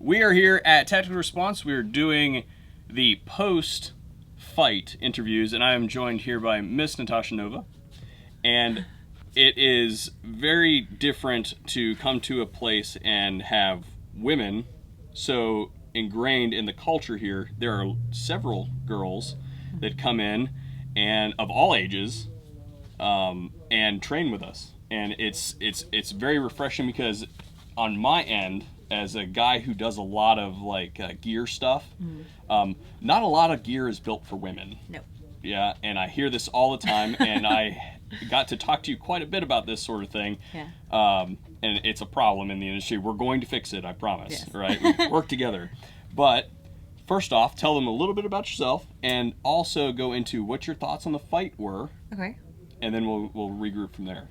We are here at Tactical Response. We are doing the post-fight interviews, and I am joined here by Miss Natasha Nova. And it is very different to come to a place and have women so ingrained in the culture here. There are several girls that come in, and of all ages, and train with us. And it's very refreshing because on my end, as a guy who does a lot of gear stuff, not a lot of gear is built for women. No. Yeah, and I hear this all the time, and I got to talk to you quite a bit about this sort of thing. Yeah. And it's a problem in the industry. We're going to fix it, I promise. Yes. Right? We work together. But first off, tell them a little bit about yourself, and also go into what your thoughts on the fight were. Okay. And then we'll regroup from there.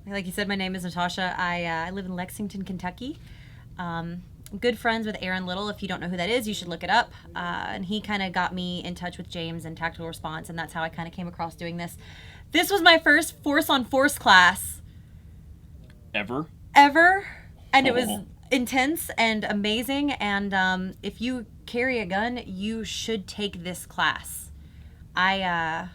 Like you said, my name is Natasha. I live in Lexington, Kentucky. Good friends with Aaron Little. If you don't know who that is, you should look it up. And he kind of got me in touch with James and Tactical Response, and that's how I kind of came across doing this. This was my first Force on Force class. Ever. And it was intense and amazing. And if you carry a gun, you should take this class. I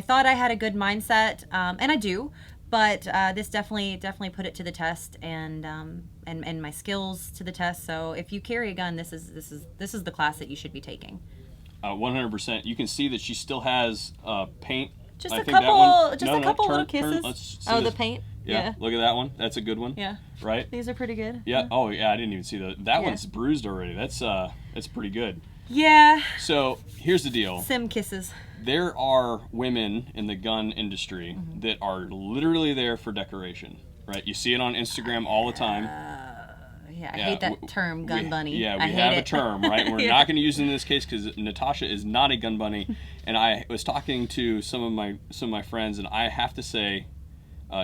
thought I had a good mindset, and I do, but this definitely put it to the test, and my skills to the test. So if you carry a gun, this is the class that you should be taking. 100%. You can see that she still has paint. Just a couple little kisses. The paint. Yeah, look at that one. That's a good one. Yeah. Right? These are pretty good. Yeah. Oh, yeah, I didn't even see that. That one's bruised already. That's pretty good. Yeah. So here's the deal. Sim kisses. There are women in the gun industry that are literally there for decoration, right? You see it on Instagram all the time. I hate that term, gun bunny. Yeah, I we hate have it. a term, right? We're not going to use it in this case because Natasha is not a gun bunny. And I was talking to some of my friends, and I have to say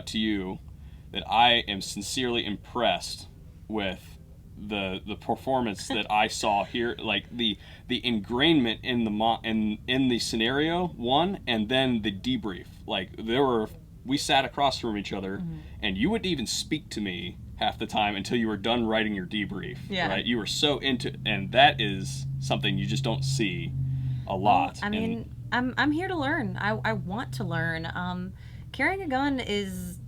to you that I am sincerely impressed with the performance that I saw here, like the ingrainment in the scenario one, and then the debrief. Like we sat across from each other, and you wouldn't even speak to me half the time until you were done writing your debrief. Yeah. Right? You were so into, and that is something you just don't see a lot. Well, I mean, I'm here to learn. I want to learn. Carrying a gun is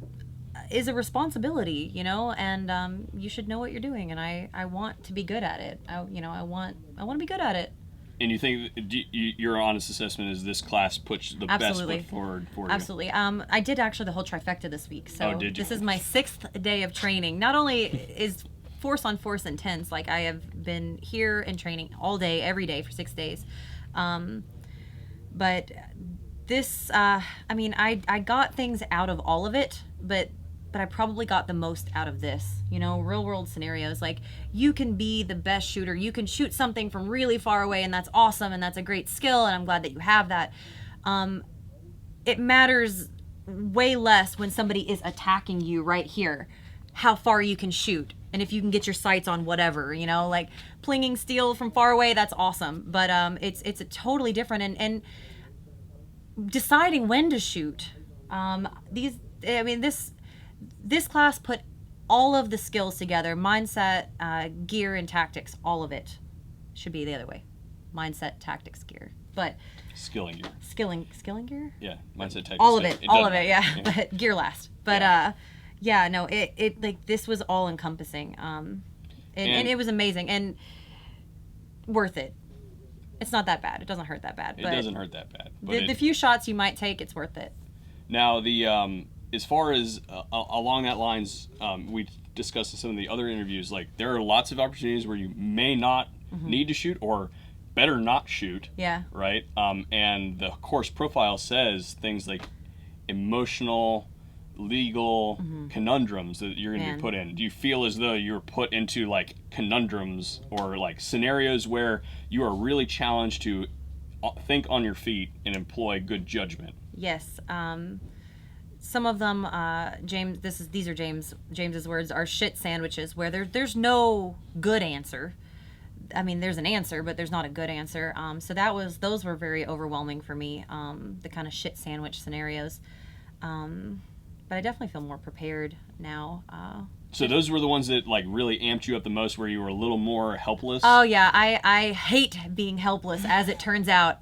a responsibility, and you should know what you're doing, and I want to be good at it. I want to be good at it. And you think your honest assessment is this class puts the best foot forward for you? Absolutely. I did actually the whole trifecta this week. So this is my 6th day of training. Not only is Force on Force intense, like I have been here in training all day, every day for 6 days, but this, I got things out of all of it, but I probably got the most out of this, real world scenarios. Like, you can be the best shooter. You can shoot something from really far away, and that's awesome, and that's a great skill, and I'm glad that you have that. It matters way less when somebody is attacking you right here, how far you can shoot, and if you can get your sights on whatever, like plinging steel from far away, that's awesome. But it's a totally different, and deciding when to shoot. This class put all of the skills together, mindset, gear, and tactics. All of it should be the other way. Mindset, tactics, gear. But skilling gear. Skilling gear? Yeah, mindset, tactics. All of it, yeah. But gear last. But it like this was all encompassing. And it was amazing and worth it. It's not that bad. It doesn't hurt that bad. It doesn't hurt that bad. The few shots you might take, it's worth it. Now, as far as along that lines, we discussed in some of the other interviews, like there are lots of opportunities where you may not need to shoot or better not shoot. Yeah. Right? And the course profile says things like emotional, legal conundrums that you're going to be put in. Do you feel as though you're put into like conundrums or like scenarios where you are really challenged to think on your feet and employ good judgment? Yes. Some of them, James. These are James's words. Are shit sandwiches where there's no good answer. I mean, there's an answer, but there's not a good answer. So those were very overwhelming for me. The kind of shit sandwich scenarios. But I definitely feel more prepared now So those were the ones that like really amped you up the most, where you were a little more helpless. Oh yeah, I hate being helpless, as it turns out.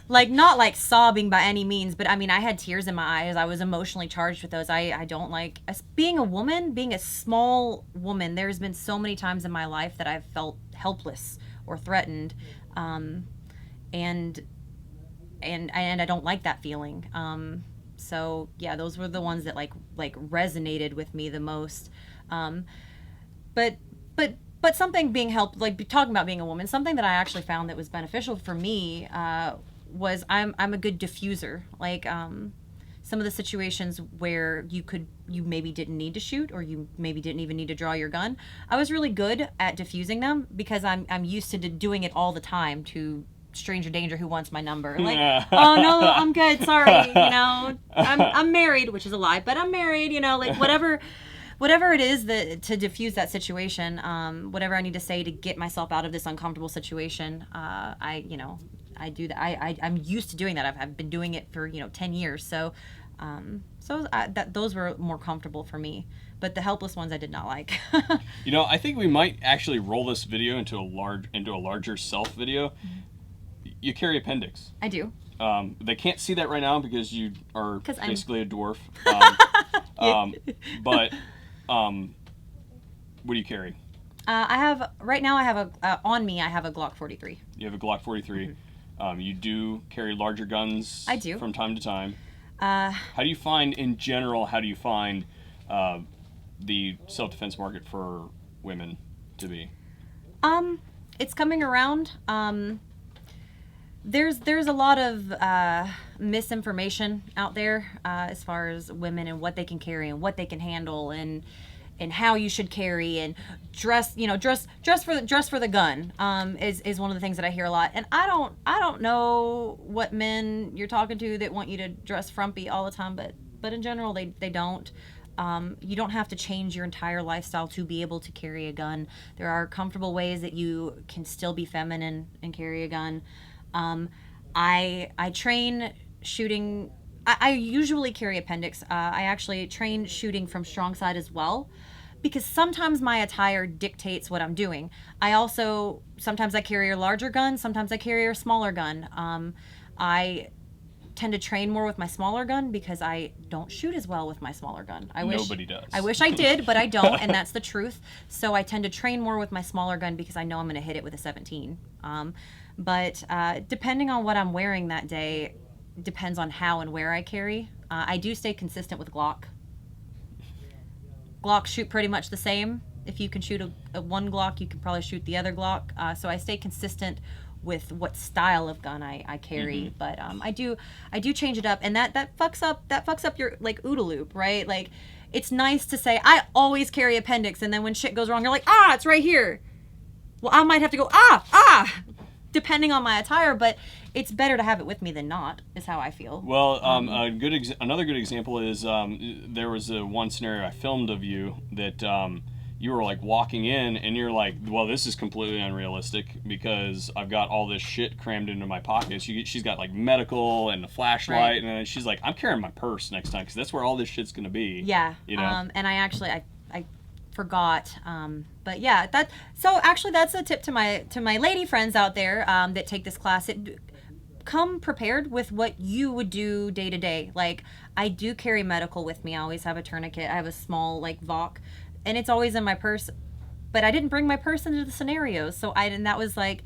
Like, not like sobbing by any means, but I mean, I had tears in my eyes. I was emotionally charged with those. I don't like, as being a woman, being a small woman. There's been so many times in my life that I've felt helpless or threatened, and I don't like that feeling. So yeah, those were the ones that like resonated with me the most. But something being helped, like talking about being a woman, something that I actually found that was beneficial for me was I'm a good diffuser. Like, some of the situations where you maybe didn't need to shoot, or you maybe didn't even need to draw your gun, I was really good at diffusing them, because I'm used to doing it all the time to stranger danger who wants my number. Like, oh no, I'm good, sorry, you know, I'm married, which is a lie, but I'm married, you know, like whatever it is that to diffuse that situation, whatever I need to say to get myself out of this uncomfortable situation, I do that. I'm used to doing that. I've been doing it for 10 years, so those were more comfortable for me. But the helpless ones I did not like. I think we might actually roll this video into a larger self video. You carry appendix. I do. They can't see that right now because you are basically a dwarf. But what do you carry? I have on me. I have a Glock 43. You have a Glock 43. Mm-hmm. You do carry larger guns. I do. From time to time. How do you find, in general, the self-defense market for women to be? It's coming around. There's a lot of misinformation out there as far as women and what they can carry and what they can handle and how you should carry and dress for the gun is one of the things that I hear a lot. And I don't know what men you're talking to that want you to dress frumpy all the time, but in general they don't. You don't have to change your entire lifestyle to be able to carry a gun. There are comfortable ways that you can still be feminine and carry a gun. I train shooting. I usually carry appendix. I actually train shooting from strong side as well, because sometimes my attire dictates what I'm doing. Sometimes I carry a larger gun, sometimes I carry a smaller gun. I tend to train more with my smaller gun because I don't shoot as well with my smaller gun. Nobody does. I wish I did, but I don't, and that's the truth. So I tend to train more with my smaller gun because I know I'm going to hit it with a 17. But depending on what I'm wearing that day, depends on how and where I carry. I do stay consistent with Glock. Glocks shoot pretty much the same. If you can shoot a one Glock, you can probably shoot the other Glock. So I stay consistent with what style of gun I carry. Mm-hmm. But I do change it up, and that fucks up your like OODA loop, right? Like, it's nice to say I always carry appendix, and then when shit goes wrong, you're like, it's right here. Well, I might have to go depending on my attire, but it's better to have it with me than not, is how I feel. Well, another good example is there was one scenario I filmed of you that you were like walking in and you're like, well, this is completely unrealistic because I've got all this shit crammed into my pockets. She's got like medical and a flashlight, right. And then she's like, I'm carrying my purse next time because that's where all this shit's gonna be. Yeah. And I forgot, but yeah, that's a tip to my lady friends out there that take this class. Come prepared with what you would do day to day. Like, I do carry medical with me. I always have a tourniquet. I have a small like VOC, and it's always in my purse. But I didn't bring my purse into the scenarios, so that was like,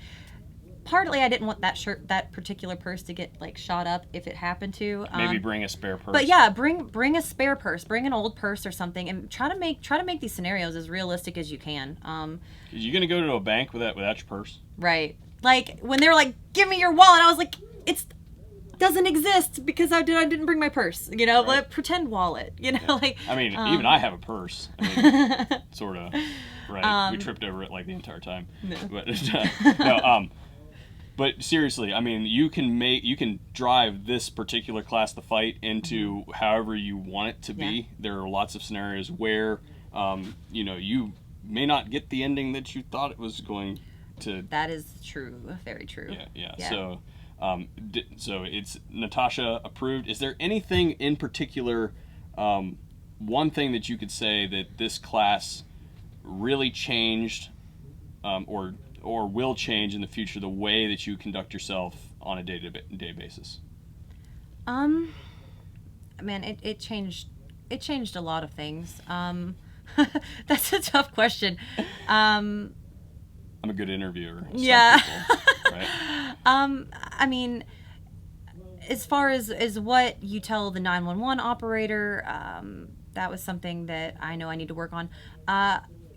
partly I didn't want that particular purse to get like shot up if it happened to. Maybe bring a spare purse. But yeah, bring a spare purse, bring an old purse or something, and try to make these scenarios as realistic as you can. Are you gonna go to a bank without your purse? Right. Like when they were like, "Give me your wallet," I was like, "It doesn't exist because I didn't bring my purse." Right. Like pretend wallet. Yeah. Like. I mean, even I have a purse. I mean, sort of. Right. We tripped over it like the entire time. No. But no. But seriously, I mean, you can drive this particular class, the fight, into however you want it to be. Yeah. There are lots of scenarios where, you may not get the ending that you thought it was going to. That is true. Very true. Yeah. So, so it's Natasha approved. Is there anything in particular one thing that you could say that this class really changed, or will change in the future, the way that you conduct yourself on a day-to-day basis? Man, it changed. It changed a lot of things. That's a tough question. I'm a good interviewer. Yeah. People, right? I mean, as far as what you tell the 911 operator, that was something that I know I need to work on.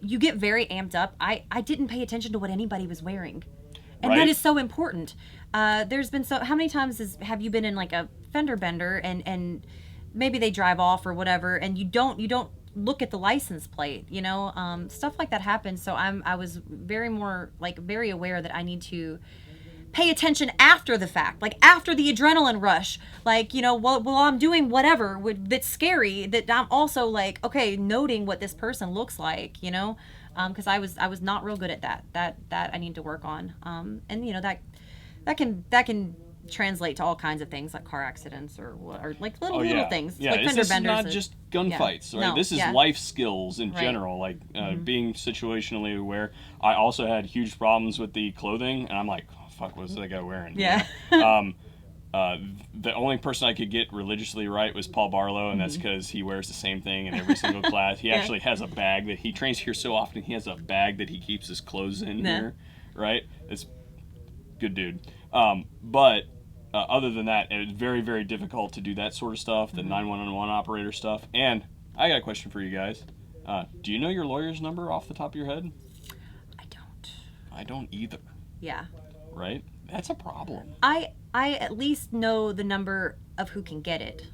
You get very amped up. I didn't pay attention to what anybody was wearing. And Right. that is so important. There's been how many times have you been in like a fender bender and maybe they drive off or whatever, and you don't look at the license plate, stuff like that happens. So I was very aware that I need to pay attention after the fact, like after the adrenaline rush, like, while I'm doing whatever that's scary, that I'm also like, okay, noting what this person looks like, because I was not real good at that I need to work on. And that can translate to all kinds of things like car accidents or like little things, Yeah, like fender this is benders. not just gunfights, right? No, This is life skills in general, like being situationally aware. I also had huge problems with the clothing, and I'm like, oh, fuck, what's that guy wearing? Yeah. The only person I could get religiously right was Paul Barlow, and that's because he wears the same thing in every single class. He actually has a bag that he trains here so often. He has a bag that he keeps his clothes in here, right? It's good dude. But other than that, it was very, very difficult to do that sort of stuff, the 911 operator stuff. And I got a question for you guys. Do you know your lawyer's number off the top of your head? I don't. I don't either. Yeah. Right? That's a problem. I at least know the number of who can get it.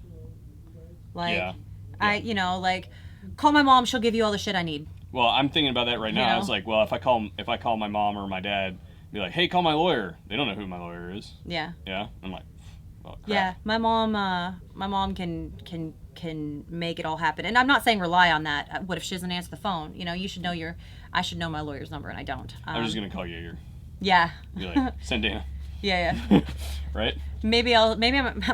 Like, like, call my mom, she'll give you all the shit I need. Well, I'm thinking about that right now. I was like, well, if I call my mom or my dad, be like, hey, call my lawyer. They don't know who my lawyer is. Yeah. Yeah. I'm like, well, crap. Yeah. My mom can make it all happen. And I'm not saying rely on that. What if she doesn't answer the phone? You should know I should know my lawyer's number, and I don't. I'm just gonna call Jaeger. Yeah. Be like, send Dana. Yeah. Right. Maybe I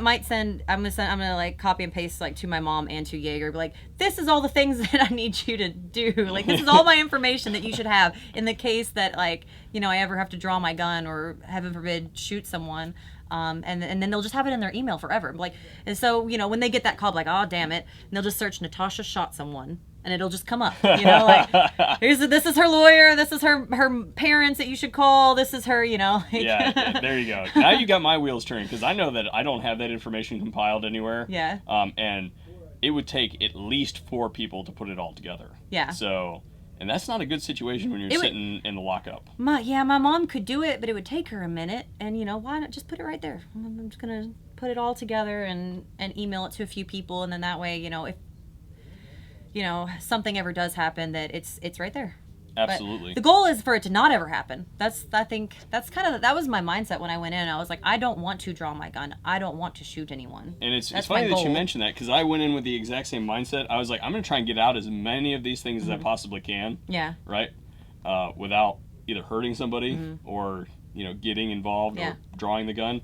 might send. I'm gonna like copy and paste like to my mom and to Jaeger. Be like, this is all the things that I need you to do. Like, this is all my information that you should have in the case that, like, I ever have to draw my gun or, heaven forbid, shoot someone. And then they'll just have it in their email forever. Like, and so when they get that call, like, oh damn it, and they'll just search Natasha shot someone. And it'll just come up, like, this is her lawyer, this is her parents that you should call, this is her, like. Yeah, there you go. Now you got my wheels turning, because I know that I don't have that information compiled anywhere. Yeah. And it would take at least 4 people to put it all together. Yeah. So, and that's not a good situation when you're sitting in the lockup. My mom could do it, but it would take her a minute. And why not just put it right there? I'm just gonna put it all together and email it to a few people, and then that way, if something ever does happen, that it's right there. Absolutely. But the goal is for it to not ever happen. I think that's that was my mindset when I went in. I was like, I don't want to draw my gun. I don't want to shoot anyone. And it's funny that you mention that, because I went in with the exact same mindset. I was like, I'm going to try and get out as many of these things as I possibly can. Yeah. Right? Without either hurting somebody or, getting involved or drawing the gun.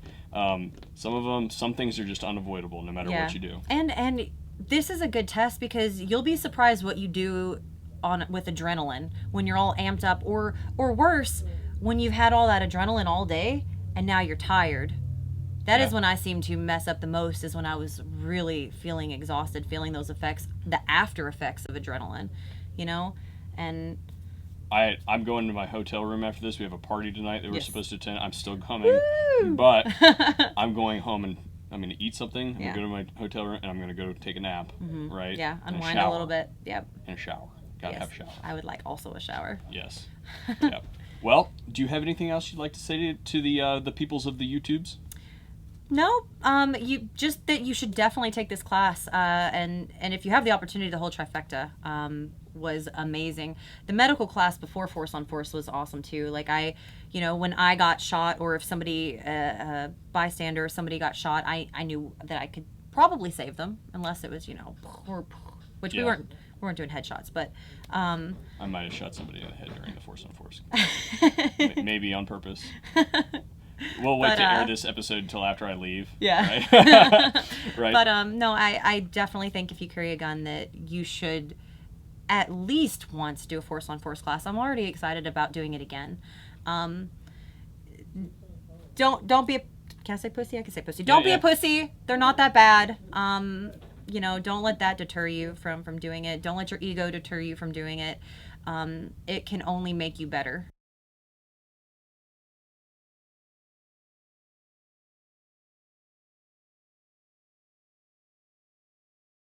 Some things are just unavoidable no matter what you do. And this is a good test, because you'll be surprised what you do with adrenaline when you're all amped up, or worse, when you've had all that adrenaline all day and now you're tired. That is when I seem to mess up the most, is when I was really feeling exhausted, feeling those effects, the after effects of adrenaline, and I'm going to my hotel room after this. We have a party tonight that we're supposed to attend. I'm still coming. Woo! But I'm going home and I'm going to eat something. I'm going to go to my hotel room and I'm going to go take a nap, right? Yeah, and unwind a little bit. Yep. And a shower. Gotta have a shower. I would like also a shower. Yes. Yep. Well, do you have anything else you'd like to say to the peoples of the YouTubes? No, you just that you should definitely take this class, and if you have the opportunity, the whole trifecta was amazing. The medical class before Force on Force was awesome too. Like, when I got shot, or if somebody, a bystander, somebody got shot, I knew that I could probably save them, unless it was, which we weren't doing headshots, but I might have shot somebody in the head during the Force on Force. Maybe on purpose. We'll wait But, to air this episode until after I leave. Yeah. Right? Right. But no, I definitely think if you carry a gun that you should at least once do a force on force class. I'm already excited about doing it again. Don't be a, can I say pussy? I can say pussy. Don't be yeah. a pussy. They're not that bad. You know, don't let that deter you from doing it. Don't let your ego deter you from doing it. It can only make you better.